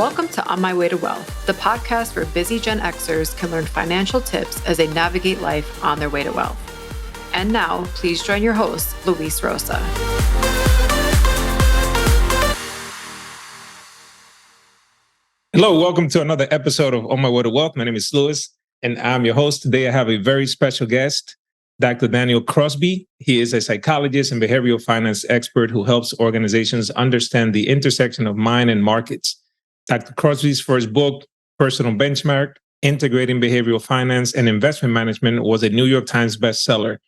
Welcome to On My Way to Wealth, the podcast where busy Gen Xers can learn financial tips as they navigate life on their way to wealth. And now, please join your host, Luis Rosa. Hello, welcome to another episode of On My Way to Wealth. My name is Luis, and I'm your host. Today, I have a very special guest, Dr. Daniel Crosby. He is a psychologist and behavioral finance expert who helps organizations understand the intersection of mind and markets. Dr. Crosby's first book, Personal Benchmark, Integrating Behavioral Finance and Investment Management, was a New York Times bestseller.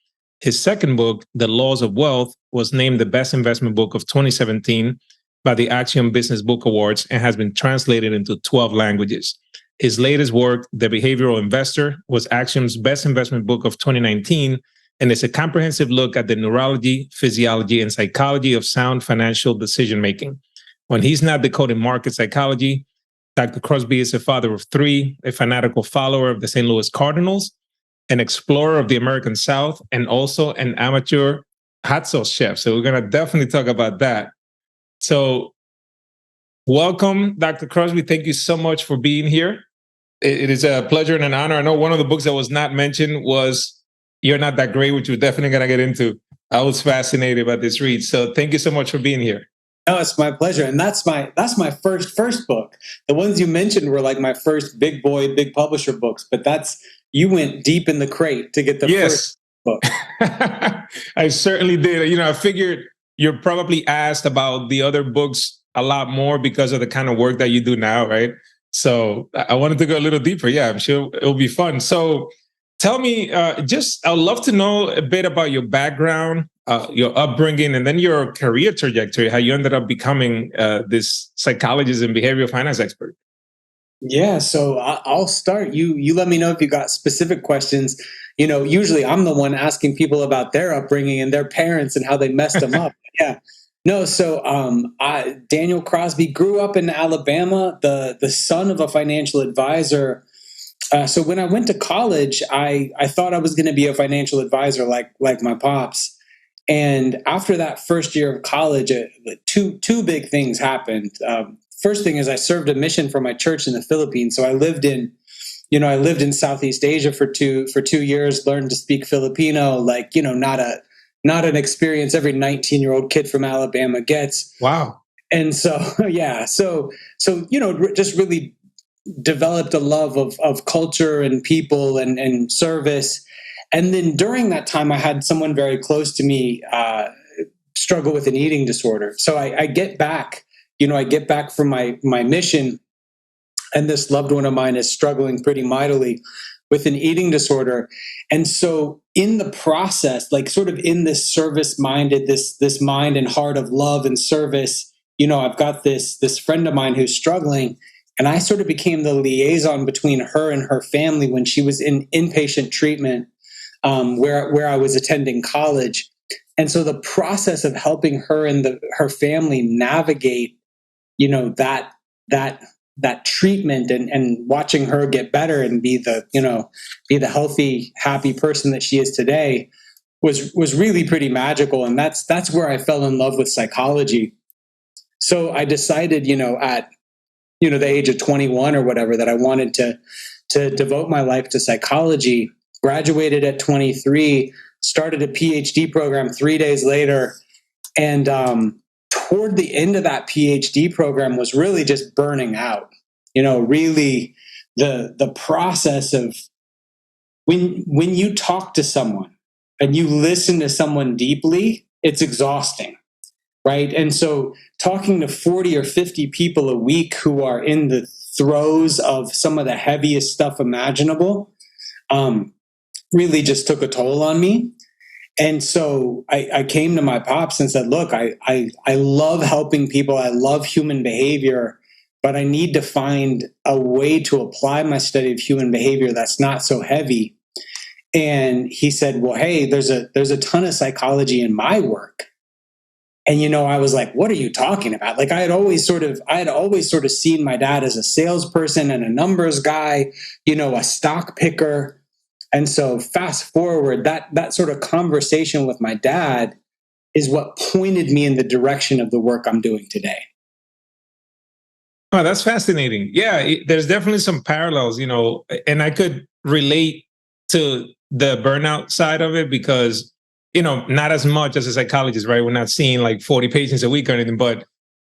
His second book, The Laws of Wealth, was named the best investment book of 2017 by the Axiom Business Book Awards and has been translated into 12 languages. His latest work, The Behavioral Investor, was Axiom's best investment book of 2019, and is a comprehensive look at the neurology, physiology, and psychology of sound financial decision-making. When he's not decoding market psychology, Dr. Crosby is a father of three, a fanatical follower of the St. Louis Cardinals, an explorer of the American South, and also an amateur hot sauce chef. So we're going to definitely talk about that. So welcome, Dr. Crosby. Thank you so much for being here. It is a pleasure and an honor. I know one of the books that was not mentioned was You're Not That Great, which we're definitely going to get into. I was fascinated by this read. So thank you so much for being here. No, it's my pleasure. And that's my first book. The ones you mentioned were like my first big publisher books, but you went deep in the crate to get the first book. I certainly did. You know, I figured you're probably asked about the other books a lot more because of the kind of work that you do now, right? So I wanted to go a little deeper. Yeah, I'm sure it'll be fun. So tell me, I'd love to know a bit about your background, your upbringing, and then your career trajectory, how you ended up becoming this psychologist and behavioral finance expert. Yeah, so I'll start. You let me know if you got specific questions. You know, usually I'm the one asking people about their upbringing and their parents and how they messed them up. Yeah. No, so Daniel Crosby grew up in Alabama, the son of a financial advisor. So when I went to college, I thought I was going to be a financial advisor like my pops. And after that first year of college, two big things happened. First thing is I served a mission for my church in the Philippines. So I lived in Southeast Asia for 2 years, learned to speak Filipino, not an experience every 19-year-old kid from Alabama gets. Wow. And so, yeah, so just really developed a love of culture and people and service. And then during that time, I had someone very close to me struggle with an eating disorder. So I get back from my mission, and this loved one of mine is struggling pretty mightily with an eating disorder. And so in the process, like sort of in this service-minded, this mind and heart of love and service, I've got this friend of mine who's struggling, and I sort of became the liaison between her and her family when she was in inpatient treatment, where I was attending college. And so the process of helping her and her family navigate, that treatment and watching her get better and be the healthy, happy person that she is today was really pretty magical. And that's where I fell in love with psychology. So I decided, at the age of 21 or whatever, that I wanted to devote my life to psychology. Graduated at 23, started a PhD program 3 days later, and toward the end of that PhD program was really just burning out. Really the process of when you talk to someone and you listen to someone deeply, it's exhausting, right? And so talking to 40 or 50 people a week who are in the throes of some of the heaviest stuff imaginable really just took a toll on me. And so I came to my pops and said, look, I love helping people. I love human behavior, but I need to find a way to apply my study of human behavior that's not so heavy. And he said, well, hey, there's a ton of psychology in my work. And, I was like, what are you talking about? Like I had always sort of seen my dad as a salesperson and a numbers guy, a stock picker. And so fast forward, that sort of conversation with my dad is what pointed me in the direction of the work I'm doing today. Oh, that's fascinating. Yeah, there's definitely some parallels, and I could relate to the burnout side of it because, not as much as a psychologist, right? We're not seeing like 40 patients a week or anything, but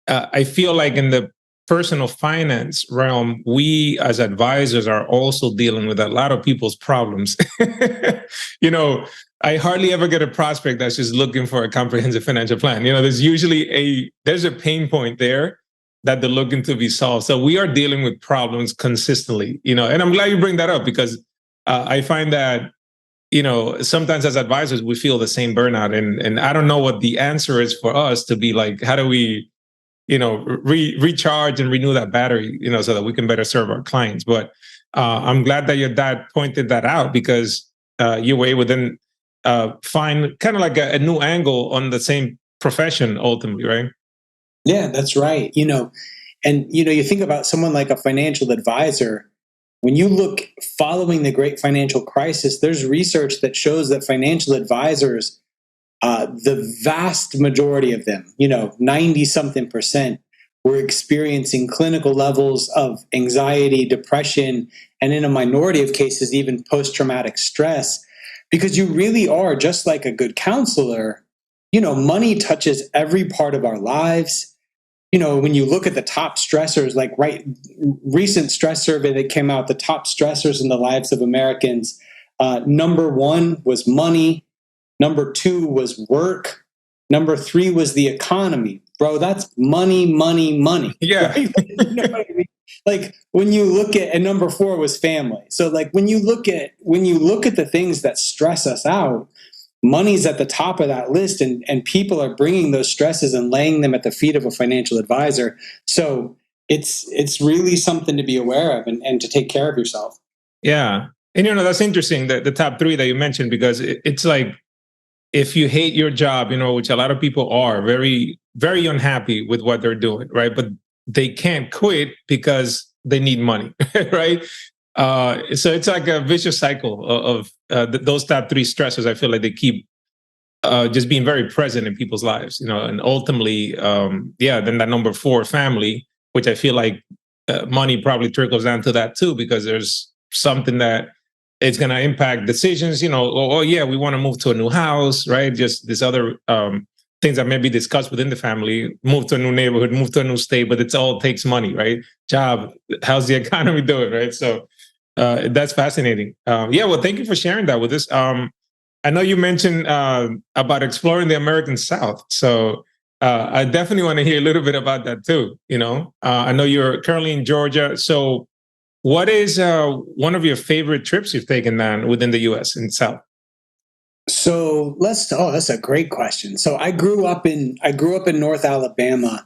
I feel like in the personal finance realm, we as advisors are also dealing with a lot of people's problems. you know, I hardly ever get a prospect that's just looking for a comprehensive financial plan. There's usually there's a pain point there that they're looking to be solved. So we are dealing with problems consistently, and I'm glad you bring that up because I find that, sometimes as advisors, we feel the same burnout. And I don't know what the answer is for us to be like, how do we, recharge and renew that battery, so that we can better serve our clients. But I'm glad that your dad pointed that out because you were able to then find kind of like a new angle on the same profession ultimately, right? Yeah, that's right. And you think about someone like a financial advisor. When you look following the great financial crisis, there's research that shows that financial advisors, the vast majority of them, 90 something percent, were experiencing clinical levels of anxiety, depression, and in a minority of cases, even post-traumatic stress. Because you really are, just like a good counselor, money touches every part of our lives. When you look at the top stressors, like recent stress survey that came out, the top stressors in the lives of Americans, number one was money. Number two was work. Number three was the economy. Bro, that's money, money, money. Yeah. Right? You know what I mean? Like when you look at, and number four was family. So like when you look at the things that stress us out, money's at the top of that list, and people are bringing those stresses and laying them at the feet of a financial advisor. So it's really something to be aware of and to take care of yourself. Yeah. And, that's interesting, the top three that you mentioned, because it's like, if you hate your job, which a lot of people are very, very unhappy with what they're doing, right? But they can't quit because they need money, right? So it's like a vicious cycle of those top three stressors. I feel like they keep just being very present in people's lives, and ultimately, then that number four, family, which I feel like money probably trickles down to that too, because there's something that it's going to impact decisions, we want to move to a new house, right? Just this other things that may be discussed within the family, move to a new neighborhood, move to a new state, but it all takes money, right? Job, how's the economy doing, right? So that's fascinating. Well, thank you for sharing that with us. I know you mentioned about exploring the American South. So I definitely want to hear a little bit about that too. I know you're currently in Georgia. So what is one of your favorite trips you've taken then within the U.S. in the South? So that's a great question. So I grew up in North Alabama,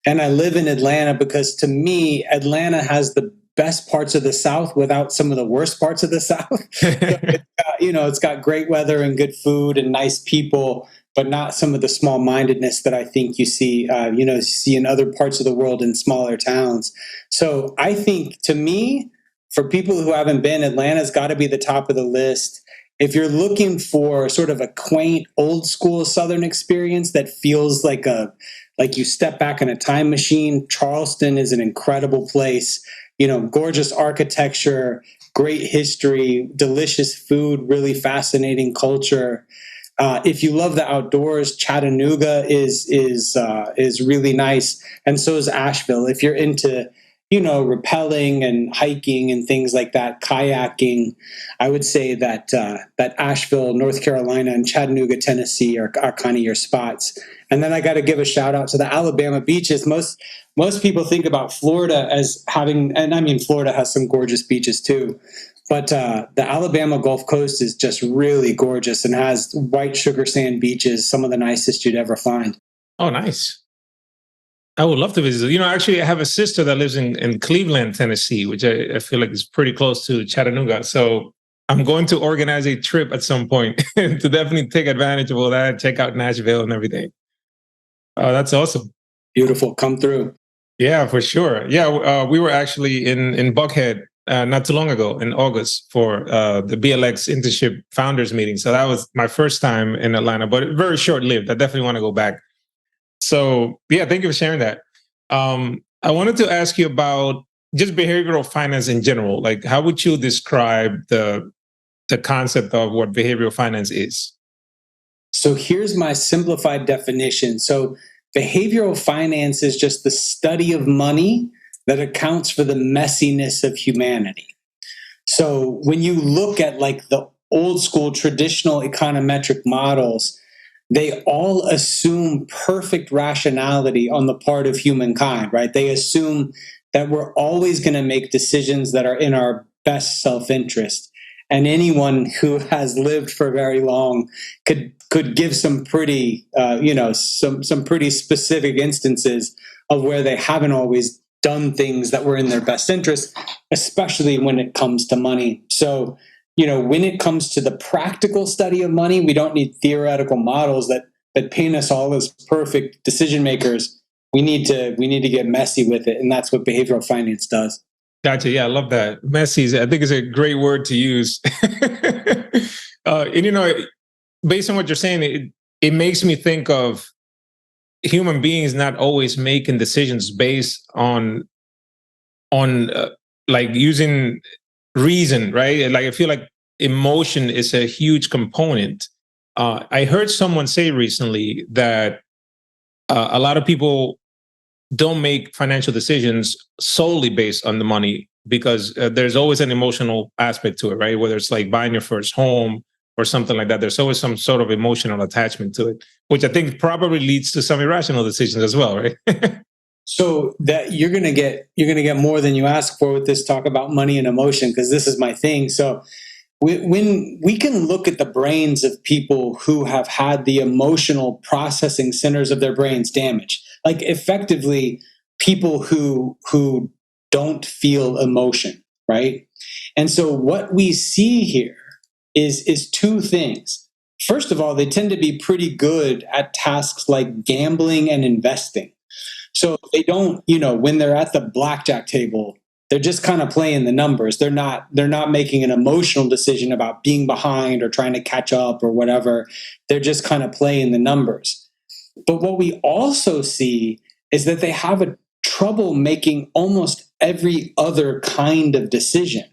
and I live in Atlanta because to me, Atlanta has the best parts of the South without some of the worst parts of the South. It's got great weather and good food and nice people, but not some of the small-mindedness that I think you see in other parts of the world in smaller towns. So I think, to me, for people who haven't been, Atlanta's got to be the top of the list. If you're looking for sort of a quaint, old-school Southern experience that feels like you step back in a time machine, Charleston is an incredible place. Gorgeous architecture, great history, delicious food, really fascinating culture. If you love the outdoors, Chattanooga is really nice, and so is Asheville. If you're into rappelling and hiking and things like that, kayaking, I would say that Asheville, North Carolina, and Chattanooga, Tennessee are kind of your spots. And then I got to give a shout out to the Alabama beaches. Most people think about Florida as having, and I mean, Florida has some gorgeous beaches too, but the Alabama Gulf Coast is just really gorgeous and has white sugar sand beaches, some of the nicest you'd ever find. Oh, nice. I would love to visit. Actually, I have a sister that lives in Cleveland, Tennessee, which I feel like is pretty close to Chattanooga. So I'm going to organize a trip at some point to definitely take advantage of all that, check out Nashville and everything. Oh, that's awesome. Beautiful. Come through. Yeah, for sure. Yeah, we were actually in Buckhead not too long ago in August for the BLX internship founders meeting. So that was my first time in Atlanta, but very short lived. I definitely want to go back. So yeah, thank you for sharing that. I wanted to ask you about just behavioral finance in general. Like, how would you describe the concept of what behavioral finance is? So here's my simplified definition. So behavioral finance is just the study of money that accounts for the messiness of humanity. So when you look at like the old school traditional econometric models, they all assume perfect rationality on the part of humankind, right? They assume that we're always going to make decisions that are in our best self-interest. And anyone who has lived for very long could give some pretty, some pretty specific instances of where they haven't always done things that were in their best interest, especially when it comes to money. So, when it comes to the practical study of money, we don't need theoretical models that paint us all as perfect decision makers. We need to get messy with it, and that's what behavioral finance does. Gotcha. Yeah, I love that. Messy, I think, is a great word to use. And based on what you're saying, it makes me think of human beings not always making decisions based on like using reason, right? Like I feel like emotion is a huge component. I heard someone say recently that a lot of people don't make financial decisions solely based on the money because there's always an emotional aspect to it, right? Whether it's like buying your first home or something like that, there's always some sort of emotional attachment to it, which I think probably leads to some irrational decisions as well, right? So that you're gonna get more than you ask for with this talk about money and emotion, because this is my thing. So when we can look at the brains of people who have had the emotional processing centers of their brains damaged, like effectively people who don't feel emotion, right? And so what we see here is two things. First of all, they tend to be pretty good at tasks like gambling and investing. So they don't, when they're at the blackjack table, they're just kind of playing the numbers. They're not making an emotional decision about being behind or trying to catch up or whatever. They're just kind of playing the numbers. But what we also see is that they have a trouble making almost every other kind of decision.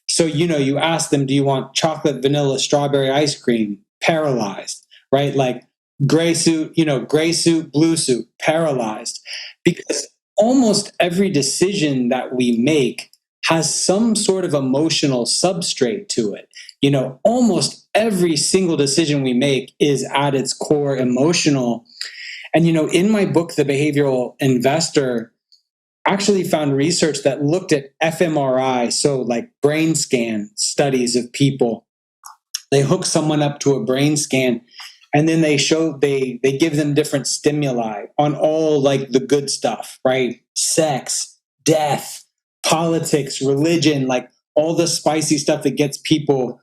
So, you ask them, do you want chocolate, vanilla, strawberry ice cream? Paralyzed, right? Like gray suit, blue suit, paralyzed. Because almost every decision that we make has some sort of emotional substrate to it. Almost every single decision we make is at its core emotional. And, in my book, The Behavioral Investor, actually found research that looked at fMRI, so like brain scan studies of people. They hook someone up to a brain scan, and then they give them different stimuli on all like the good stuff, right? Sex, death, politics, religion, like all the spicy stuff that gets people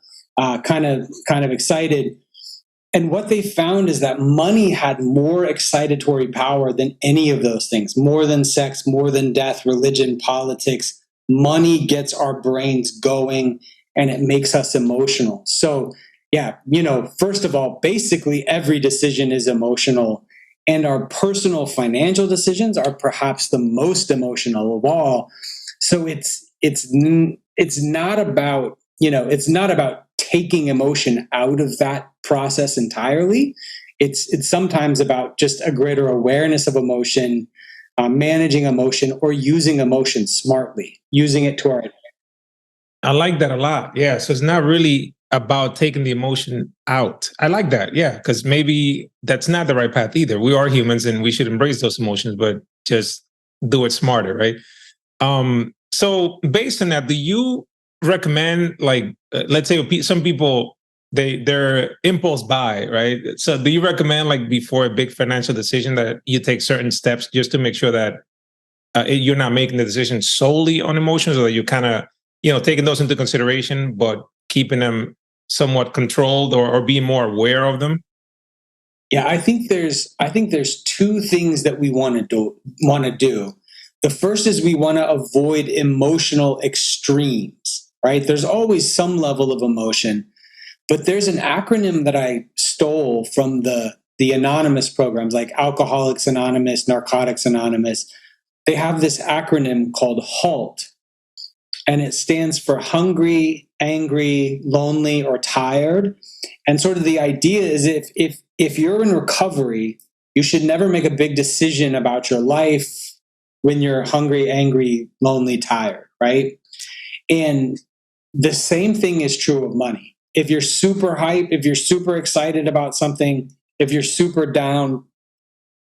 kind of excited. And what they found is that money had more excitatory power than any of those things, more than sex, more than death, religion, politics. Money gets our brains going and it makes us emotional. So, yeah, first of all, basically every decision is emotional. And our personal financial decisions are perhaps the most emotional of all. So it's not about, it's not about taking emotion out of that process entirely. It's sometimes about just a greater awareness of emotion, managing emotion, or using emotion smartly, using it to our advantage. I like that a lot. Yeah. So it's not really about taking the emotion out. I like that. Yeah. Because maybe that's not the right path either. We are humans and we should embrace those emotions, but just do it smarter, right? So based on that, do you recommend, like, let's say some people, they're impulse buy, right? So do you recommend, like, before a big financial decision, that you take certain steps just to make sure that you're not making the decision solely on emotions, or that you kind of, taking those into consideration, but keeping them somewhat controlled, or being more aware of them? Yeah, I think there's two things that we want to do. The first is we want to avoid emotional extremes, right? There's always some level of emotion, but there's an acronym that I stole from the anonymous programs like Alcoholics Anonymous, Narcotics Anonymous. they have this acronym called HALT, and it stands for hungry, angry, lonely, or tired. And sort of the idea is if you're in recovery, you should never make a big decision about your life when you're hungry, angry, lonely, tired, right? And the same thing is true of money. If you're super hyped, if you're super excited about something, if you're super down,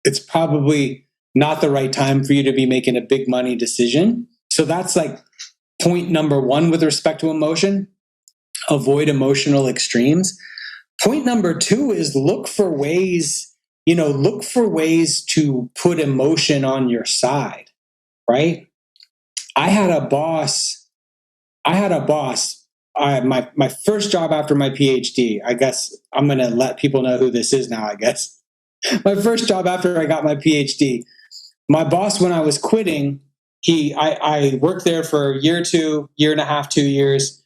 it's probably not the right time for you to be making a big money decision. So that's like point number one with respect to emotion. Avoid emotional extremes. Point number two is look for ways to put emotion on your side, right? I had a boss, my first job after my PhD, I guess I'm going to let people know who this is now, I guess. My first job after I got my PhD, my boss, when I was quitting, I worked there for a year or two, year and a half, 2 years,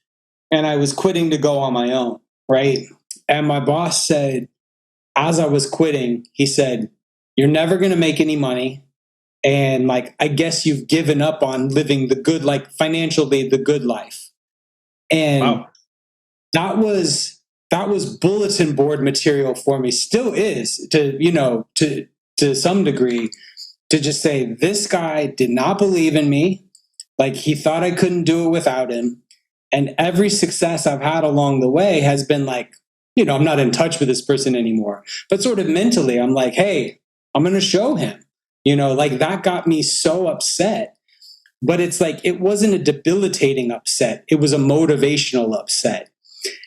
and I was quitting to go on my own, right? And my boss said, as I was quitting, he said, "You're never going to make any money. And like, I guess you've given up on living the good, like financially, the good life." And wow. that was bulletin board material for me, still is, to some degree, to just say, this guy did not believe in me. Like, he thought I couldn't do it without him. And every success I've had along the way has been like, I'm not in touch with this person anymore, but sort of mentally, I'm like, hey, I'm going to show him, like that got me so upset. But it's like, it wasn't a debilitating upset. It was a motivational upset.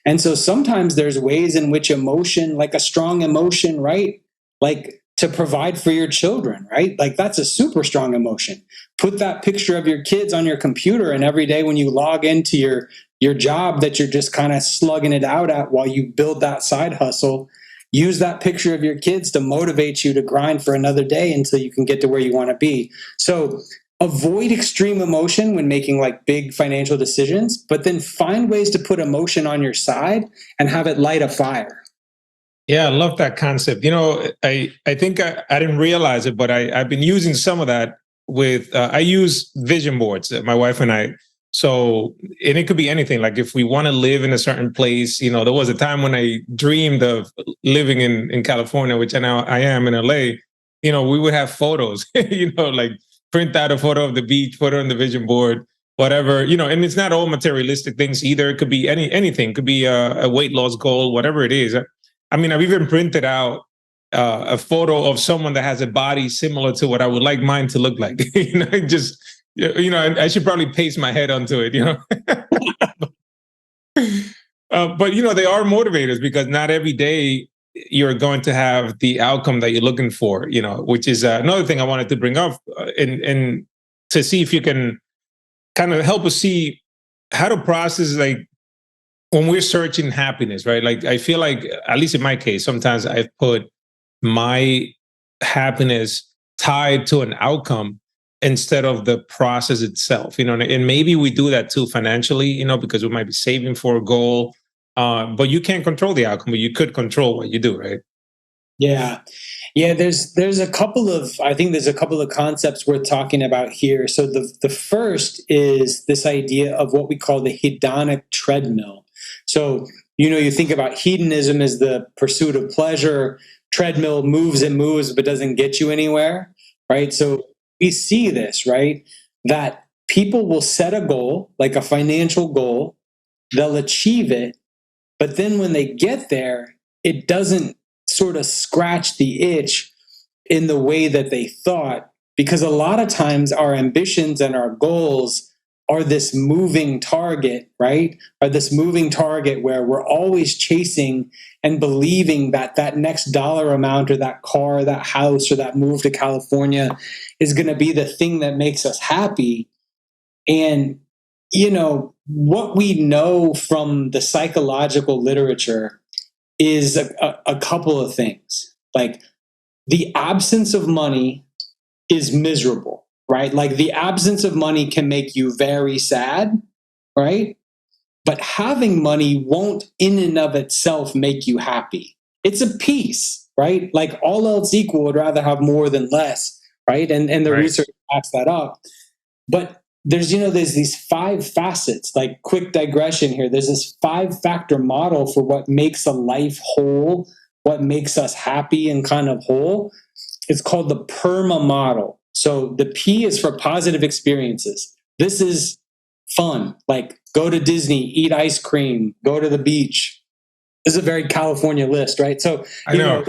And so sometimes there's ways in which emotion, like a strong emotion, right? Like to provide for your children, right? Like that's a super strong emotion. Put that picture of your kids on your computer, and every day when you log into your job that you're just kind of slugging it out at while you build that side hustle, use that picture of your kids to motivate you to grind for another day until you can get to where you want to be. So avoid extreme emotion when making like big financial decisions, but then find ways to put emotion on your side and have it light a fire. Yeah, I love that concept. I think I didn't realize it, but I've been using some of that with, I use vision boards, my wife and I. So, and it could be anything. Like if we want to live in a certain place, there was a time when I dreamed of living in California, which now I am in LA. We would have photos, like print out a photo of the beach, put it on the vision board, whatever, and it's not all materialistic things either. It could be anything. It could be a weight loss goal, whatever it is. I mean, I've even printed out a photo of someone that has a body similar to what I would like mine to look like. I should probably paste my head onto it, but, they are motivators, because not every day you're going to have the outcome that you're looking for, which is another thing I wanted to bring up and to see if you can kind of help us see how to process, like, when we're searching happiness, right? Like, I feel like, at least in my case, sometimes I've put my happiness tied to an outcome instead of the process itself, and maybe we do that too financially, because we might be saving for a goal, but you can't control the outcome, but you could control what you do, right? Yeah. There's a couple of concepts worth talking about here. So the first is this idea of what we call the hedonic treadmill. So, you think about hedonism as the pursuit of pleasure. Treadmill moves and moves, but doesn't get you anywhere, right? So we see this, right? That people will set a goal, like a financial goal, they'll achieve it, but then when they get there, it doesn't sort of scratch the itch in the way that they thought, because a lot of times our ambitions and our goals are this moving target, right? Are this moving target where we're always chasing and believing that that next dollar amount or that car, or that house, or that move to California is going to be the thing that makes us happy. And, what we know from the psychological literature is a couple of things. Like, the absence of money is miserable, right? Like, the absence of money can make you very sad, right? But having money won't in and of itself make you happy. It's a piece, right? Like, all else equal, would rather have more than less. right? And the Right. research backs that up. But there's these 5 facets. Like, quick digression here, there's this 5-factor model for what makes a life whole, what makes us happy and kind of whole. It's called the PERMA model. So the P is for positive experiences. This is fun, like go to Disney, eat ice cream, go to the beach. This is a very California list, right? So I know.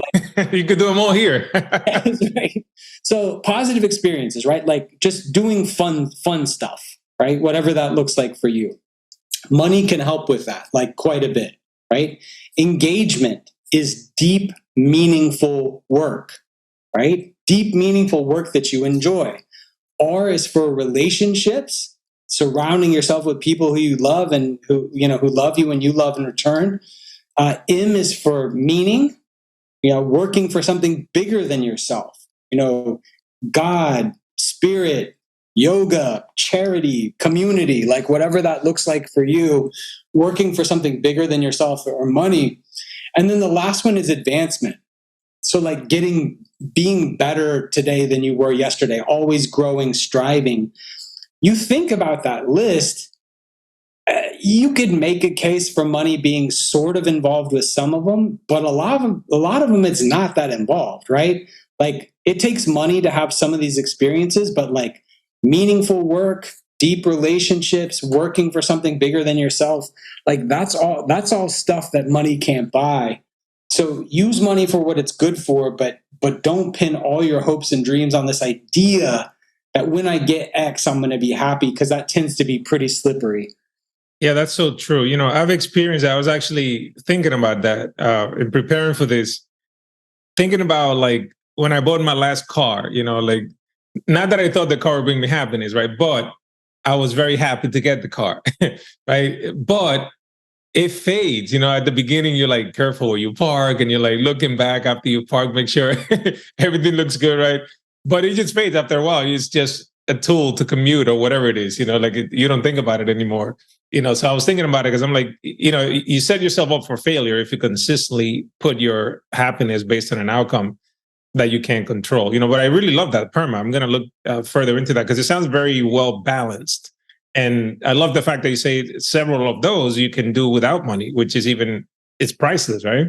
You could do them all here. right? So positive experiences, right? Like just doing fun stuff, right? Whatever that looks like for you. Money can help with that, like quite a bit, right? Engagement is deep, meaningful work, right? Deep, meaningful work that you enjoy. R is for relationships, surrounding yourself with people who you love and who love you and you love in return. M is for meaning, working for something bigger than yourself. God, spirit, yoga, charity, community, like whatever that looks like for you, working for something bigger than yourself or money. And then the last one is advancement. So like being better today than you were yesterday, always growing, striving. You think about that list, you could make a case for money being sort of involved with some of them, but a lot of them it's not that involved, right? Like it takes money to have some of these experiences, but like meaningful work, deep relationships, working for something bigger than yourself, like that's all stuff that money can't buy. So use money for what it's good for, but don't pin all your hopes and dreams on this idea that when I get X, I'm going to be happy, because that tends to be pretty slippery. Yeah, that's so true. I've experienced, I was actually thinking about that in preparing for this, thinking about like when I bought my last car, like not that I thought the car would bring me happiness, right? But I was very happy to get the car, right? But it fades, at the beginning, you're like careful where you park and you're like looking back after you park, make sure everything looks good, right? But it just fades after a while. It's just a tool to commute or whatever it is, you don't think about it anymore. So I was thinking about it because I'm like, you set yourself up for failure if you consistently put your happiness based on an outcome that you can't control. But I really love that PERMA. I'm going to look further into that because it sounds very well balanced. And I love the fact that you say several of those you can do without money, which is it's priceless, right?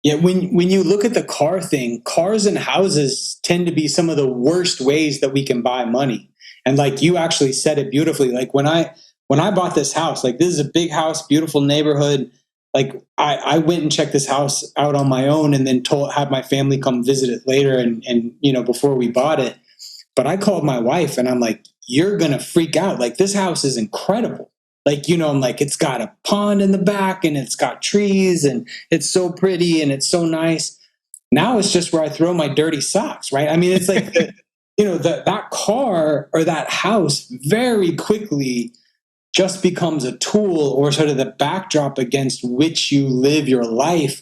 Yeah, when you look at the car thing, cars and houses tend to be some of the worst ways that we can buy money. And like you actually said it beautifully. Like when I bought this house, like this is a big house, beautiful neighborhood. Like I went and checked this house out on my own and then had my family come visit it later and before we bought it. But I called my wife and I'm like, you're going to freak out. Like this house is incredible. Like, I'm like, it's got a pond in the back and it's got trees and it's so pretty and it's so nice. Now it's just where I throw my dirty socks, right? I mean, it's like, that car or that house very quickly just becomes a tool or sort of the backdrop against which you live your life.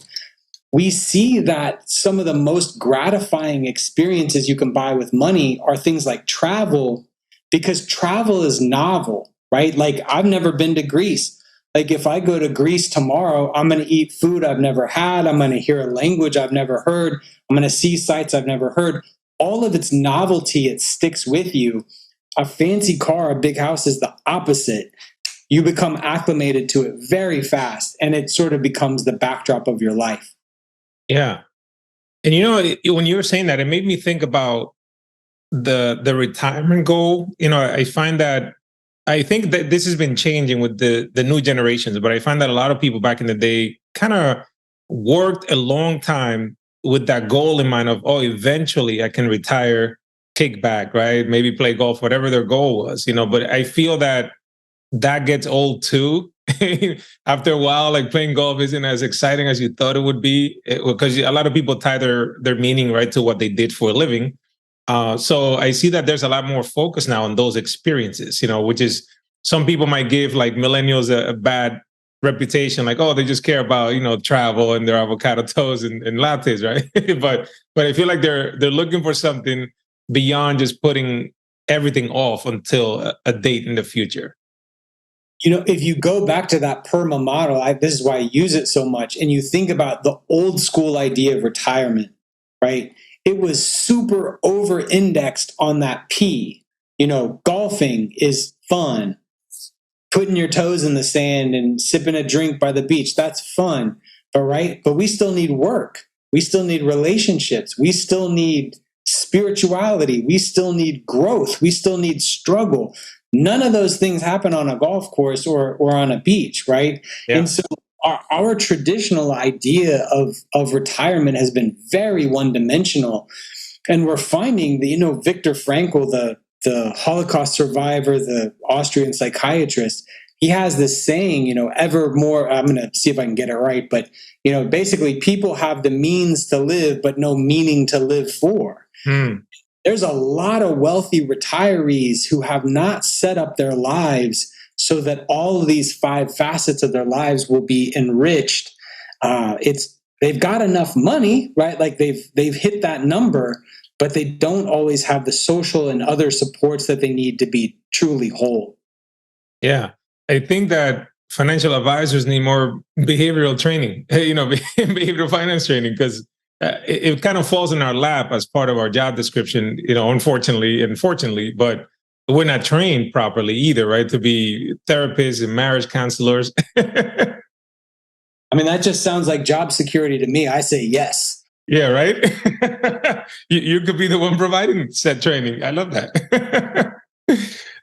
We see that some of the most gratifying experiences you can buy with money are things like travel, because travel is novel, right? Like I've never been to Greece. Like if I go to Greece tomorrow, I'm going to eat food I've never had. I'm going to hear a language I've never heard. I'm going to see sights I've never heard. All of its novelty, it sticks with you. A fancy car, a big house is the opposite. You become acclimated to it very fast, and it sort of becomes the backdrop of your life. Yeah. And when you were saying that, it made me think about the retirement goal. I find that I think that this has been changing with the new generations, but I find that a lot of people back in the day kind of worked a long time with that goal in mind of, eventually I can retire, kick back, right? Maybe play golf, whatever their goal was, but I feel that gets old too. After a while, like playing golf isn't as exciting as you thought it would be, because a lot of people tie their meaning right to what they did for a living. So I see that there's a lot more focus now on those experiences, which is some people might give like millennials a bad reputation, like, they just care about, travel and their avocado toast and lattes, right? but I feel like they're looking for something beyond just putting everything off until a date in the future. If you go back to that PERMA model, this is why I use it so much, and you think about the old school idea of retirement, right? it was super over indexed on that P. Golfing is fun. Putting your toes in the sand and sipping a drink by the beach, that's fun. But we still need work. We still need relationships. We still need spirituality. We still need growth. We still need struggle. None of those things happen on a golf course or on a beach, right? Yeah. And so our traditional idea of retirement has been very one-dimensional. And we're finding that, Viktor Frankl, the Holocaust survivor, the Austrian psychiatrist, he has this saying, ever more, I'm going to see if I can get it right, but, basically people have the means to live, but no meaning to live for. There's a lot of wealthy retirees who have not set up their lives so that all of these 5 facets of their lives will be enriched. They've got enough money, right? Like they've hit that number, but they don't always have the social and other supports that they need to be truly whole. Yeah. I think that financial advisors need more behavioral training, behavioral finance training, because it kind of falls in our lap as part of our job description, unfortunately and fortunately, but we're not trained properly either, right? To be therapists and marriage counselors. I mean, that just sounds like job security to me. I say yes. Yeah, right? you could be the one providing said training. I love that.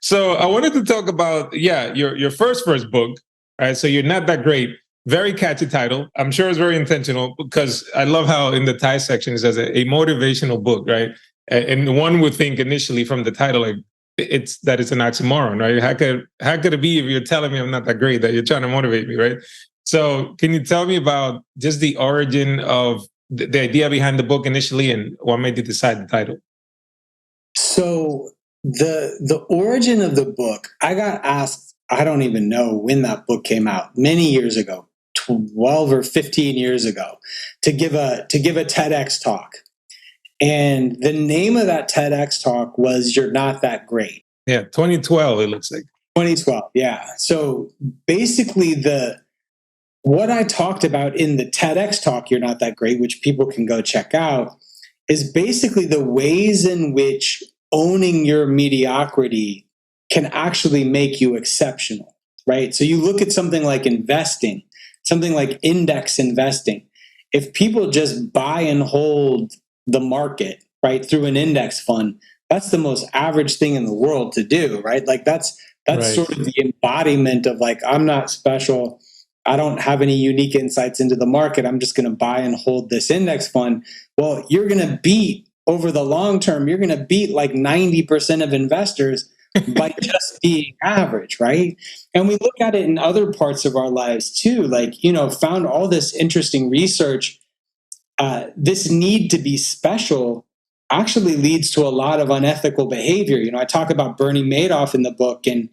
So I wanted to talk about, your first book. Right? So You're Not That Great. Very catchy title. I'm sure it's very intentional, because I love how in the tie section it says a motivational book, right? And one would think initially from the title, like it's an oxymoron, right? How could it be if you're telling me I'm not that great, that you're trying to motivate me, right? So can you tell me about just the origin of the idea behind the book initially, and what made you decide the title? So the origin of the book, I got asked, I don't even know when that book came out, many years ago, 12 or 15 years ago, to give a TEDx talk. And the name of that TEDx talk was You're Not That Great. Yeah, 2012, it looks like. 2012, yeah. So basically what I talked about in the TEDx talk, You're Not That Great, which people can go check out, is basically the ways in which owning your mediocrity can actually make you exceptional, right? So you look at something like investing, something like index investing. If people just buy and hold the market, right, through an index fund, that's the most average thing in the world to do, right? Like that's right. Sort of the embodiment of like, I'm not special. I don't have any unique insights into the market. I'm just going to buy and hold this index fund. Well, you're going to beat over the long term. You're going to beat like 90% of investors by just being average, right? And we look at it in other parts of our lives too, like, found all this interesting research. This need to be special actually leads to a lot of unethical behavior. I talk about Bernie Madoff in the book, and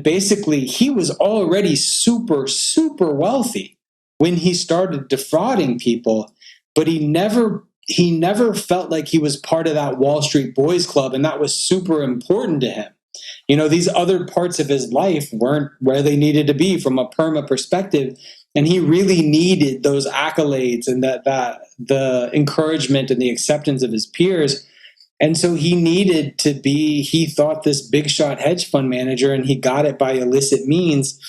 basically he was already super, super wealthy when he started defrauding people, but he never felt like he was part of that Wall Street Boys Club, and that was super important to him. These other parts of his life weren't where they needed to be from a PERMA perspective, and he really needed those accolades and the encouragement and the acceptance of his peers. And so he needed to be, he thought, this big shot hedge fund manager, and he got it by illicit means.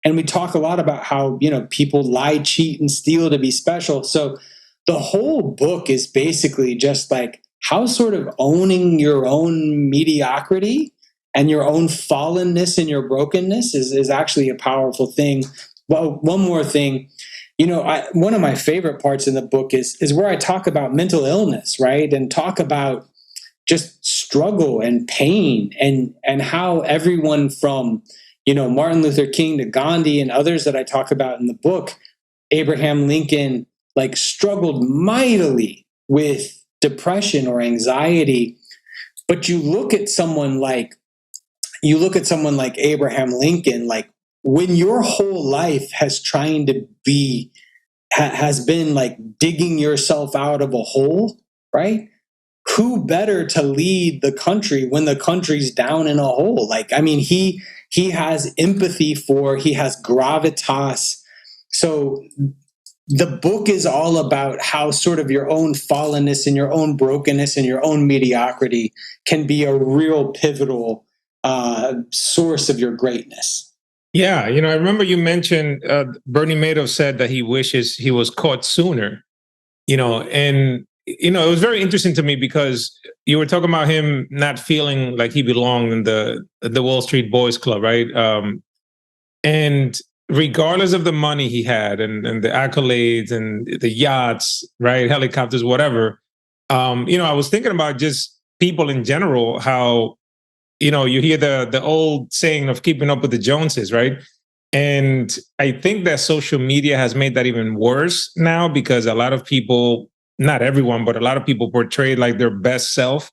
And we talk a lot about how, people lie, cheat, and steal to be special. So the whole book is basically just like how sort of owning your own mediocrity and your own fallenness and your brokenness is actually a powerful thing. Well, one more thing, one of my favorite parts in the book is where I talk about mental illness, right? And talk about just struggle and pain and how everyone from, Martin Luther King to Gandhi and others that I talk about in the book, Abraham Lincoln, like struggled mightily with depression or anxiety. But you look at someone like Abraham Lincoln, like when your whole life has been like digging yourself out of a hole, right? Who better to lead the country when the country's down in a hole? Like, I mean, he has empathy he has gravitas. So the book is all about how sort of your own fallenness and your own brokenness and your own mediocrity can be a real pivotal source of your greatness. Yeah, I remember you mentioned Bernie Madoff said that he wishes he was caught sooner. And it was very interesting to me because you were talking about him not feeling like he belonged in the Wall Street Boys Club, right? And regardless of the money he had and the accolades and the yachts, right, helicopters, whatever, I was thinking about just people in general, how you hear the old saying of keeping up with the Joneses, right? And I think that social media has made that even worse now because a lot of people, not everyone, but a lot of people portray like their best self,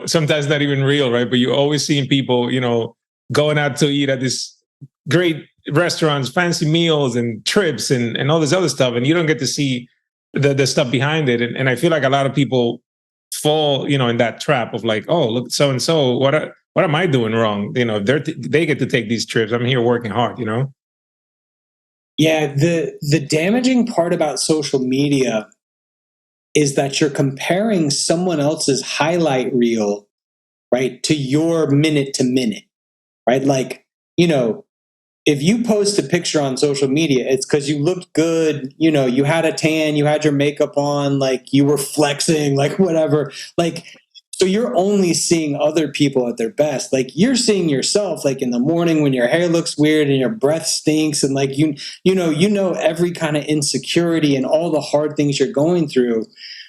sometimes not even real, right? But you're always seeing people, going out to eat at this great restaurants, fancy meals and trips and all this other stuff. And you don't get to see the stuff behind it. And I feel like a lot of people fall, in that trap of like, oh, look, so-and-so, what am I doing wrong? They get to take these trips. I'm here working hard, Yeah, the damaging part about social media is that you're comparing someone else's highlight reel, right, to your minute to minute, right? Like, if you post a picture on social media, it's because you looked good, you had a tan, you had your makeup on, like you were flexing, like whatever. Like, so you're only seeing other people at their best. Like you're seeing yourself like in the morning when your hair looks weird and your breath stinks and like you know every kind of insecurity and all the hard things you're going through.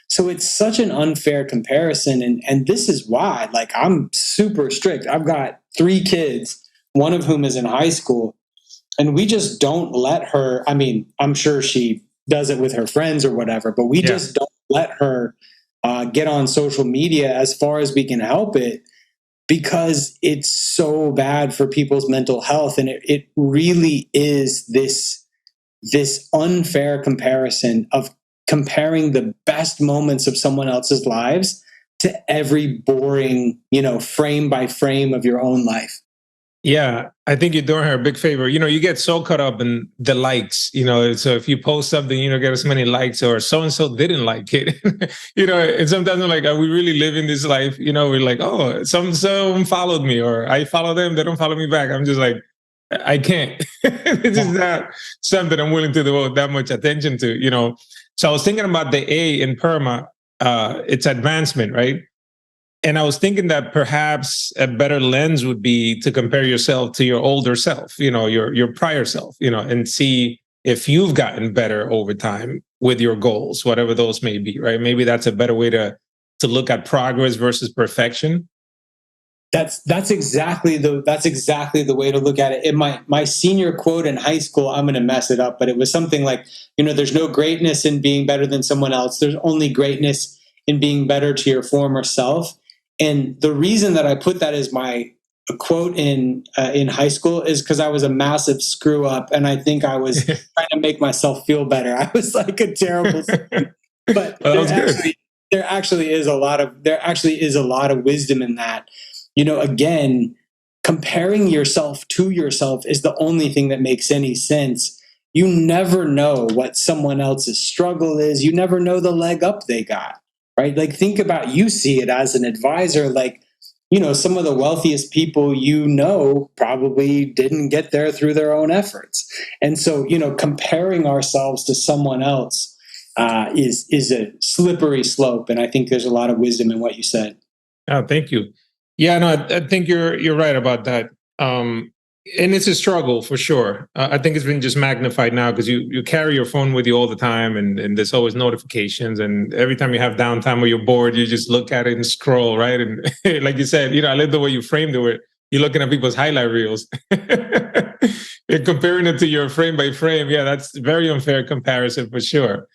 So it's such an unfair comparison. And this is why, like, I'm super strict. I've got 3 kids, one of whom is in high school. And we just don't let her, I mean, I'm sure she does it with her friends or whatever, but we just don't let her get on social media as far as we can help it because it's so bad for people's mental health. And it really is this unfair comparison of comparing the best moments of someone else's lives to every boring, frame by frame of your own life. Yeah, I think you're doing her a big favor. You get so caught up in the likes, so if you post something, get as many likes or so-and-so didn't like it, and sometimes I'm like, are we really living this life? We're like, oh, someone followed me or I follow them, they don't follow me back. I'm just like, I can't. This is not something I'm willing to devote that much attention to, So I was thinking about the A in PERMA, it's advancement, right? And I was thinking that perhaps a better lens would be to compare yourself to your older self, your prior self, and see if you've gotten better over time with your goals, whatever those may be, right? Maybe that's a better way to look at progress versus perfection. That's exactly the way to look at it. In my senior quote in high school, I'm going to mess it up, but it was something like, there's no greatness in being better than someone else. There's only greatness in being better to your former self. And the reason that I put that as my quote in high school is because I was a massive screw up, and I think I was trying to make myself feel better. I was like a terrible student. But there actually is a lot of wisdom in that. Again, comparing yourself to yourself is the only thing that makes any sense. You never know what someone else's struggle is. You never know the leg up they got. Right? Like, think about, you see it as an advisor, like, some of the wealthiest people probably didn't get there through their own efforts. And so, comparing ourselves to someone else is a slippery slope. And I think there's a lot of wisdom in what you said. Oh, thank you. Yeah, no, I think you're right about that. And it's a struggle for sure. I think it's been just magnified now because you carry your phone with you all the time, and there's always notifications. And every time you have downtime or you're bored, you just look at it and scroll, right? And like you said, I love the way you framed it. You're looking at people's highlight reels and comparing it to your frame by frame. Yeah, that's a very unfair comparison for sure.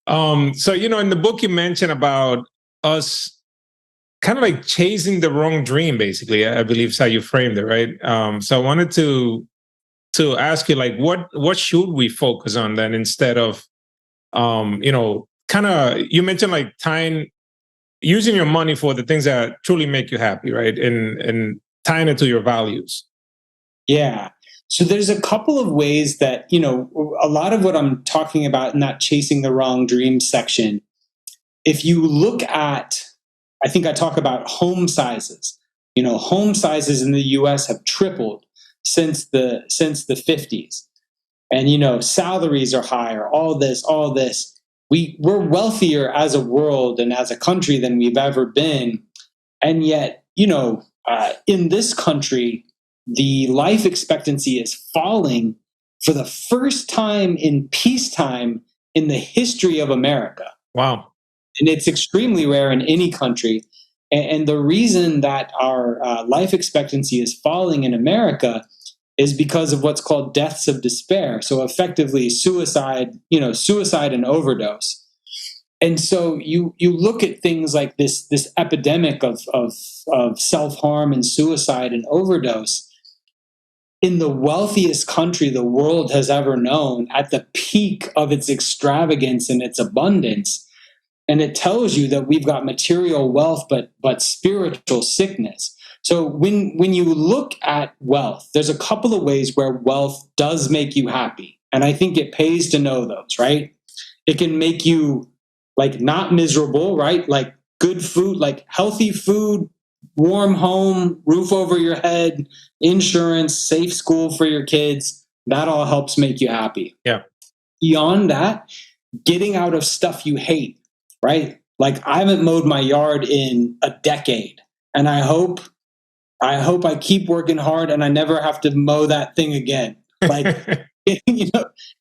So, in the book you mentioned about us kind of like chasing the wrong dream, basically, I believe is how you framed it, right? So I wanted to ask you, like, what should we focus on then instead of, you mentioned like using your money for the things that truly make you happy, right? And tying it to your values. Yeah. So there's a couple of ways that, a lot of what I'm talking about in that chasing the wrong dream section, if you look at, I think I talk about home sizes. Home sizes in the US have tripled since the 50s. And, salaries are higher, all this. We're wealthier as a world and as a country than we've ever been. And yet, in this country, the life expectancy is falling for the first time in peacetime in the history of America. Wow. And it's extremely rare in any country. And the reason that our life expectancy is falling in America is because of what's called deaths of despair. So effectively suicide and overdose. And so you look at things like this epidemic of self-harm and suicide and overdose in the wealthiest country the world has ever known, at the peak of its extravagance and its abundance. And it tells you that we've got material wealth, but spiritual sickness. So when you look at wealth, there's a couple of ways where wealth does make you happy. And I think it pays to know those, right? It can make you not miserable, right? Like good food, like healthy food, warm home, roof over your head, insurance, safe school for your kids. That all helps make you happy. Yeah. Beyond that, getting out of stuff you hate, right? Like I haven't mowed my yard in a decade, and I hope I keep working hard and I never have to mow that thing again. Like,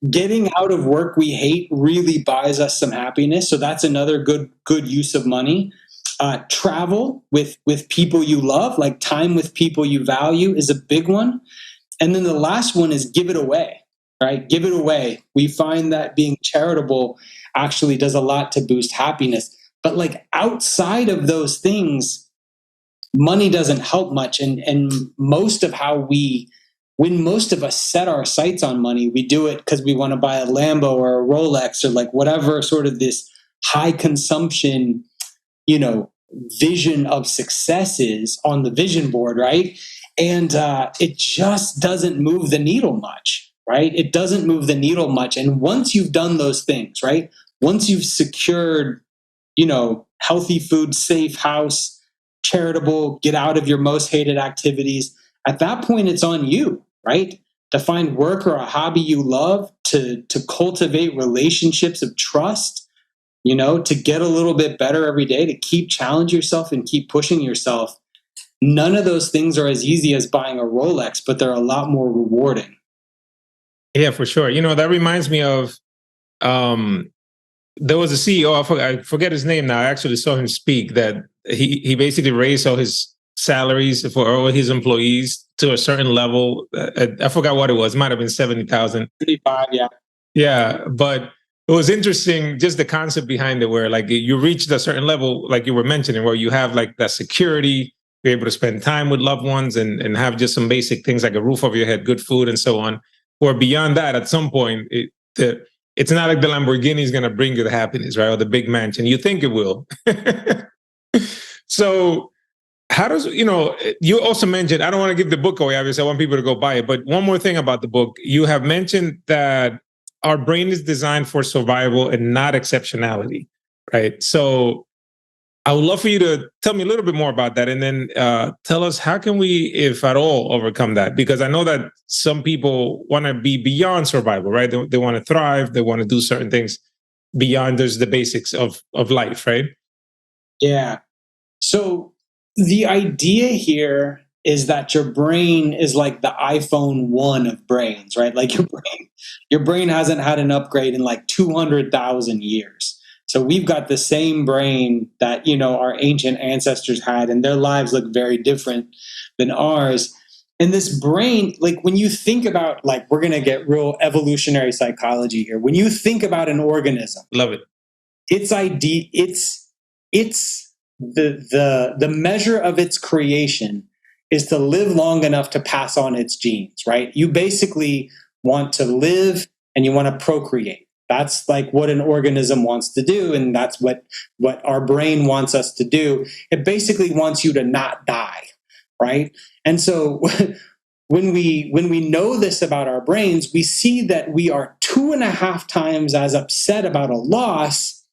getting out of work we hate really buys us some happiness. So that's another good use of money. Travel with people you love, like time with people you value, is a big one. And then the last one is give it away, right? Give it away. We find that being charitable actually does a lot to boost happiness. But outside of those things, money doesn't help much. And most of when most of us set our sights on money, we do it because we want to buy a Lambo or a Rolex or whatever sort of this high consumption, vision of success is on the vision board, right? And it just doesn't move the needle much, right? It doesn't move the needle much. And once you've done those things, right? Once you've secured, healthy food, safe house, charitable, get out of your most hated activities, at that point, it's on you, right? To find work or a hobby you love, to cultivate relationships of trust, to get a little bit better every day, to keep challenge yourself and keep pushing yourself. None of those things are as easy as buying a Rolex, but they're a lot more rewarding. Yeah, for sure. That reminds me of, there was a CEO, I forget his name now. I actually saw him speak, that he basically raised all his salaries for all his employees to a certain level. I forgot what it was. It might have been 70,000. 35, yeah. Yeah, but it was interesting, just the concept behind it, where you reached a certain level, like you were mentioning, where you have that security, you're able to spend time with loved ones and have just some basic things like a roof over your head, good food, and so on. Or beyond that, at some point, it's not like the Lamborghini is going to bring you the happiness, right? Or the big mansion. You think it will. So how does, you also mentioned, I don't want to give the book away, obviously, I want people to go buy it. But one more thing about the book, you have mentioned that our brain is designed for survival and not exceptionality, right? So I would love for you to tell me a little bit more about that, and then tell us, how can we, if at all, overcome that? Because I know that some people want to be beyond survival, right? They want to thrive. They want to do certain things beyond just the basics of life, right? Yeah. So the idea here is that your brain is like the iPhone 1 of brains, right? Like your brain hasn't had an upgrade in 200,000 years. So we've got the same brain that, our ancient ancestors had, and their lives look very different than ours. And this brain, when you think about, we're going to get real evolutionary psychology here. When you think about an organism, love it. It's the measure of its creation is to live long enough to pass on its genes, right? You basically want to live and you want to procreate. That's what an organism wants to do, and that's what our brain wants us to do. It basically wants you to not die, right? And so when we know this about our brains, we see that we are 2.5 times as upset about a loss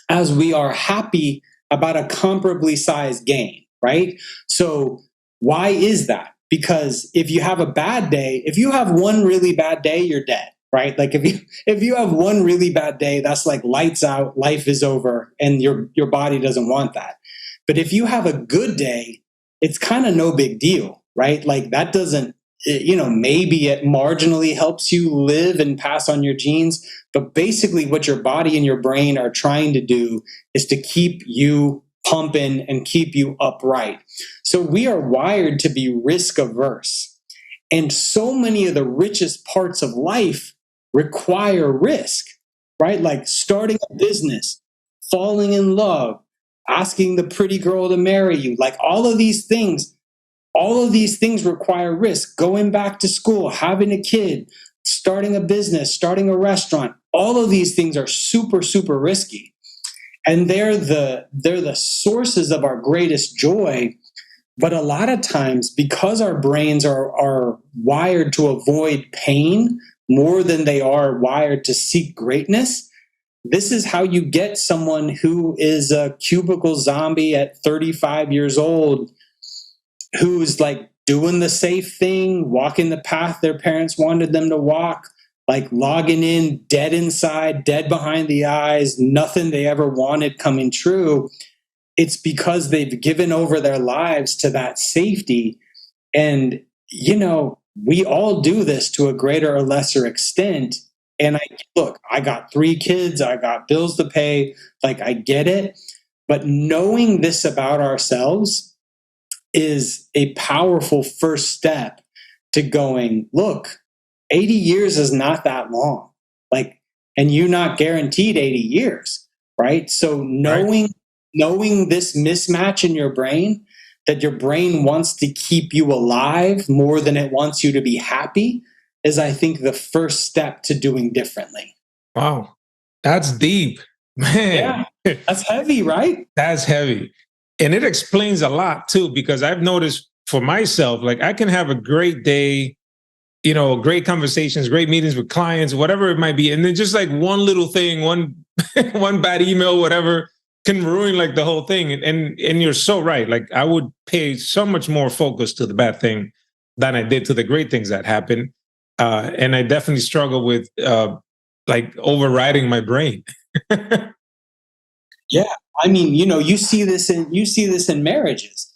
as we are happy about a comparably sized gain, right? So why is that? Because if you have a bad day, if you have one really bad day, you're dead, right? Like if you have one really bad day, that's like lights out, life is over, and your body doesn't want that. But if you have a good day, it's kind of no big deal, right? Like that doesn't, maybe it marginally helps you live and pass on your genes, but basically what your body and your brain are trying to do is to keep you pumping and keep you upright. So we are wired to be risk averse. And so many of the richest parts of life require risk, right? Like starting a business, falling in love, asking the pretty girl to marry you, like all of these things require risk. Going back to school, having a kid, starting a business, starting a restaurant, all of these things are super, super risky. And they're the sources of our greatest joy. But a lot of times, because our brains are wired to avoid pain more than they are wired to seek greatness, this is how you get someone who is a cubicle zombie at 35 years old, who's like doing the safe thing, walking the path their parents wanted them to walk, like logging in, dead inside, dead behind the eyes, nothing they ever wanted coming true. It's because they've given over their lives to that safety. And, we all do this to a greater or lesser extent. And I got 3 kids, I got bills to pay, like I get it. But knowing this about ourselves is a powerful first step to going, look, 80 years is not that long. Like, and you're not guaranteed 80 years, right? So knowing this mismatch in your brain, that your brain wants to keep you alive more than it wants you to be happy, is, I think, the first step to doing differently. Wow. That's deep, man. Yeah, that's heavy, right? That's heavy. And it explains a lot too, because I've noticed for myself, like I can have a great day, great conversations, great meetings with clients, whatever it might be. And then just like one little thing, one bad email, whatever, can ruin like the whole thing. And you're so right. Like I would pay so much more focus to the bad thing than I did to the great things that happen. And I definitely struggle with like overriding my brain. Yeah. I mean, you see this in marriages.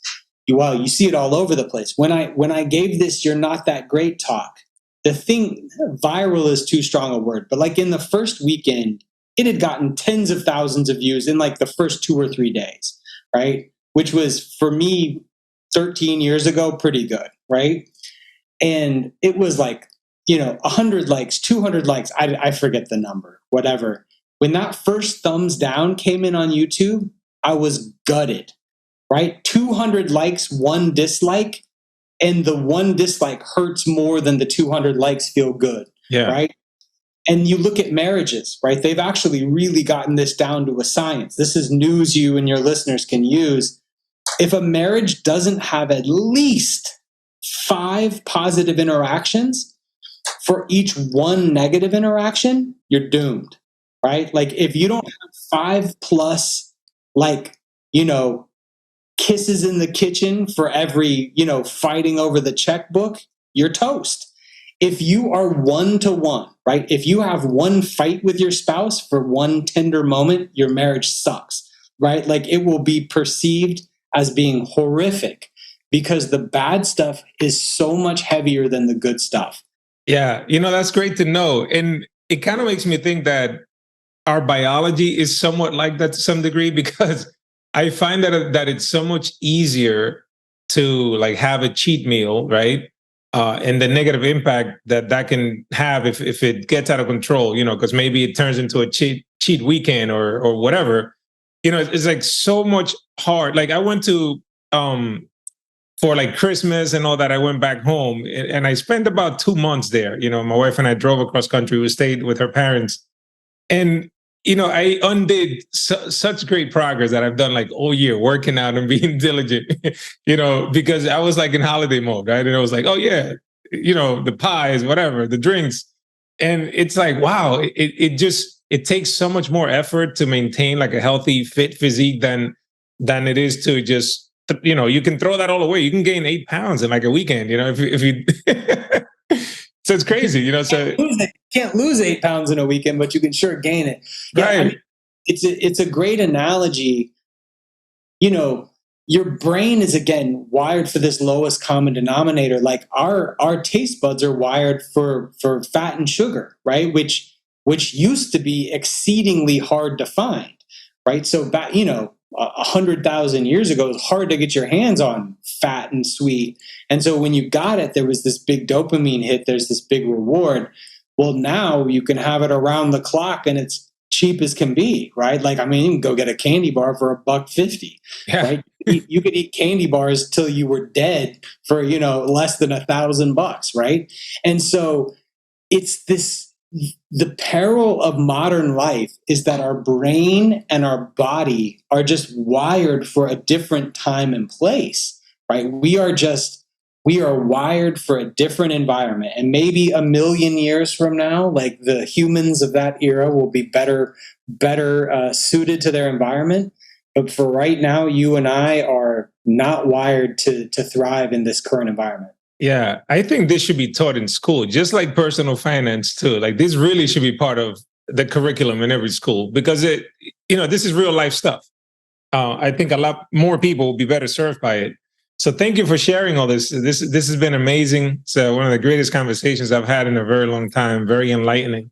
You see it all over the place. When I gave this "You're Not That Great" talk, the thing, viral is too strong a word, but like in the first weekend, it had gotten tens of thousands of views in like the first 2 or 3 days, right? Which was, for me, 13 years ago, pretty good, right? And it was like, 100 likes, 200 likes, I forget the number, whatever. When that first thumbs down came in on YouTube, I was gutted, right? 200 likes, 1 dislike, and the 1 dislike hurts more than the 200 likes feel good, right? And you look at marriages, right? They've actually really gotten this down to a science. This is news you and your listeners can use. If a marriage doesn't have at least 5 positive interactions for each 1 negative interaction, you're doomed, right? Like if you don't have 5 plus, like, kisses in the kitchen for every, fighting over the checkbook, you're toast. If you are 1-to-1, right? If you have 1 fight with your spouse for 1 tender moment, your marriage sucks, right? Like it will be perceived as being horrific because the bad stuff is so much heavier than the good stuff. Yeah, that's great to know. And it kind of makes me think that our biology is somewhat like that to some degree, because I find that it's so much easier to like have a cheat meal, right? And the negative impact that can have if it gets out of control, because maybe it turns into a cheat weekend or whatever. It's like so much hard. Like I went to for like Christmas and all that, I went back home and I spent about 2 months there. My wife and I drove across country. We stayed with her parents. And I undid such great progress that I've done like all year, working out and being diligent, because I was like in holiday mode, right? And I was like, oh yeah, the pies, whatever, the drinks. And it's like, wow, it takes so much more effort to maintain like a healthy, fit physique than it is to just, you can throw that all away. You can gain 8 pounds in like a weekend, if you, so it's crazy, so can't lose 8 pounds in a weekend, but you can sure gain it. Yeah, right. I mean, it's a great analogy. Your brain is again wired for this lowest common denominator. Like our taste buds are wired for fat and sugar, right? Which used to be exceedingly hard to find, right? So back, 100,000 years ago, it was hard to get your hands on fat and sweet. And so when you got it, there was this big dopamine hit. There's this big reward. Well, now you can have it around the clock and it's cheap as can be, right? Like, I mean, you can go get a candy bar for $1.50, right? You could eat candy bars till you were dead for, less than $1,000, right? And so it's the peril of modern life is that our brain and our body are just wired for a different time and place, right? We are wired for a different environment. And maybe a million years from now, like the humans of that era will be better suited to their environment. But for right now, you and I are not wired to thrive in this current environment. Yeah, I think this should be taught in school, just like personal finance too. Like this really should be part of the curriculum in every school because this is real life stuff. I think a lot more people will be better served by it. So thank you for sharing all this. This has been amazing. It's one of the greatest conversations I've had in a very long time. Very enlightening.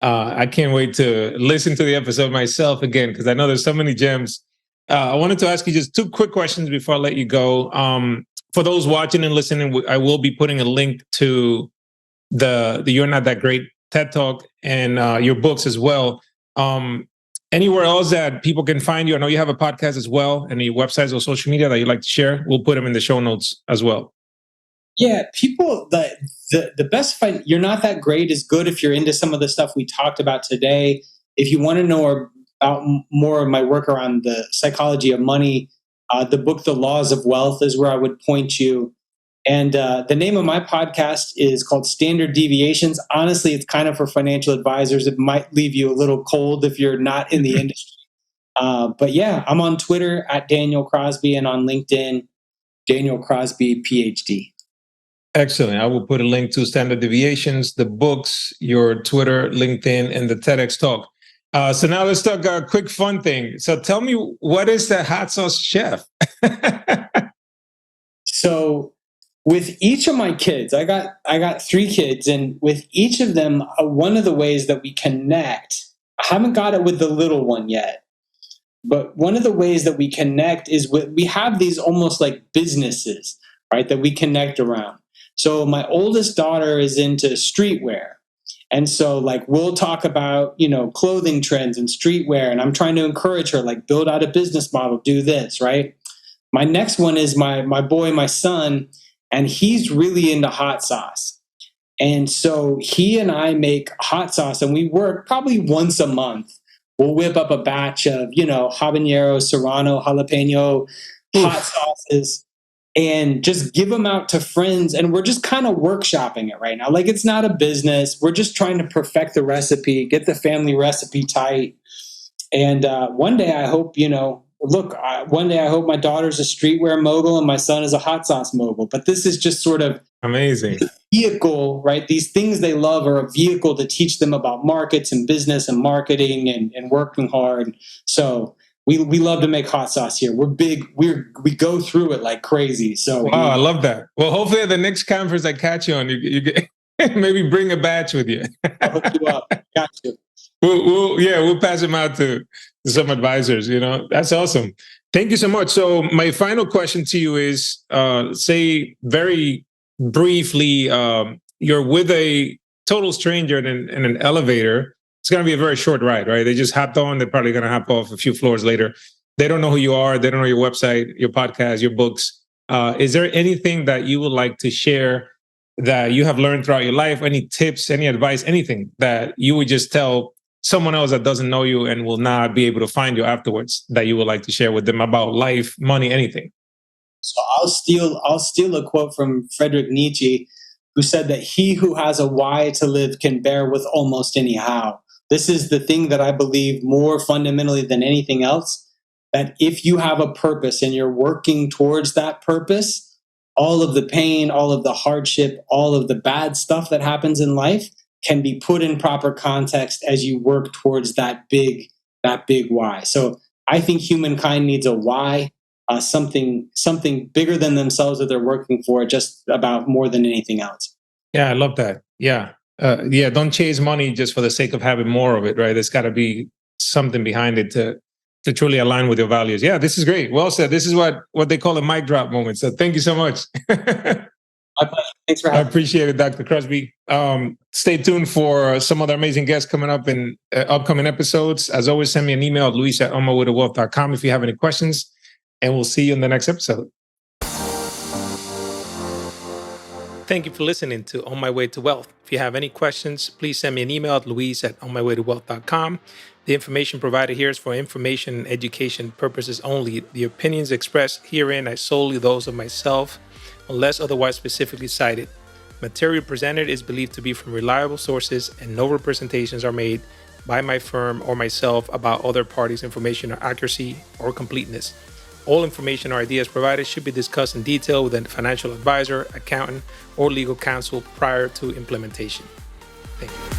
I can't wait to listen to the episode myself again because I know there's so many gems. I wanted to ask you just 2 quick questions before I let you go. For those watching and listening, I will be putting a link to the You're Not That Great TED Talk and your books as well. Anywhere else that people can find you? I know you have a podcast as well. Any websites or social media that you'd like to share? We'll put them in the show notes as well. Yeah, people, the best fight, You're Not That Great is good if you're into some of the stuff we talked about today. If you want to know about more of my work around the psychology of money, the book, The Laws of Wealth, is where I would point you. And the name of my podcast is called Standard Deviations. Honestly, it's kind of for financial advisors. It might leave you a little cold if you're not in the industry. But yeah, I'm on Twitter at Daniel Crosby and on LinkedIn, Daniel Crosby, PhD. Excellent. I will put a link to Standard Deviations, the books, your Twitter, LinkedIn, and the TEDx talk. So now let's talk a quick fun thing. So tell me, what is the hot sauce chef? So with each of my kids, I got 3 kids, and with each of them, one of the ways that we connect, I haven't got it with the little one yet, but one of the ways that we connect is we have these almost like businesses, right, that we connect around. So my oldest daughter is into streetwear. And so like we'll talk about, clothing trends and streetwear, and I'm trying to encourage her, like build out a business model, do this, right? My next one is my boy, my son, and he's really into hot sauce. And so he and I make hot sauce, and we work probably once a month. We'll whip up a batch of, habanero, serrano, jalapeno, hot sauces, and just give them out to friends. And we're just kind of workshopping it right now. Like it's not a business. We're just trying to perfect the recipe, get the family recipe tight. And one day I hope, one day I hope my daughter's a streetwear mogul and my son is a hot sauce mogul. But this is just sort of amazing vehicle, right? These things they love are a vehicle to teach them about markets and business and marketing and working hard. So we love to make hot sauce here. We're big. We go through it like crazy. So wow, I love that. Well, hopefully at the next conference I catch you on, you get, maybe bring a batch with you. I'll hook you up. Got you. We'll pass them out to some advisors. That's awesome. Thank you so much. So my final question to you is, say very briefly, you're with a total stranger in an elevator. It's going to be a very short ride, right? They just hopped on. They're probably going to hop off a few floors later. They don't know who you are. They don't know your website, your podcast, your books. Is there anything that you would like to share that you have learned throughout your life? Any tips, any advice, anything that you would just tell someone else that doesn't know you and will not be able to find you afterwards that you would like to share with them about life, money, anything? So I'll steal a quote from Friedrich Nietzsche, who said that he who has a why to live can bear with almost any how. This is the thing that I believe more fundamentally than anything else, that if you have a purpose and you're working towards that purpose, all of the pain, all of the hardship, all of the bad stuff that happens in life can be put in proper context as you work towards that big why. So I think humankind needs a why, something bigger than themselves that they're working for, just about more than anything else. Yeah, I love that. Yeah. Don't chase money just for the sake of having more of it, right? There's got to be something behind it to truly align with your values. Yeah, this is great. Well said. This is what they call a mic drop moment. So thank you so much. My pleasure. Thanks for I having me. appreciate it, Dr. Crosby. Stay tuned for some other amazing guests coming up in upcoming episodes. As always, send me an email at luis@onmywaytowealth.com if you have any questions, and we'll see you in the next episode. Thank you for listening to On My Way to Wealth. If you have any questions, please send me an email at luis@onmywaytowealth.com. The information provided here is for information and education purposes only. The opinions expressed herein are solely those of myself, unless otherwise specifically cited. Material presented is believed to be from reliable sources, and no representations are made by my firm or myself about other parties' information or accuracy or completeness. All information or ideas provided should be discussed in detail with a financial advisor, accountant, or legal counsel prior to implementation. Thank you.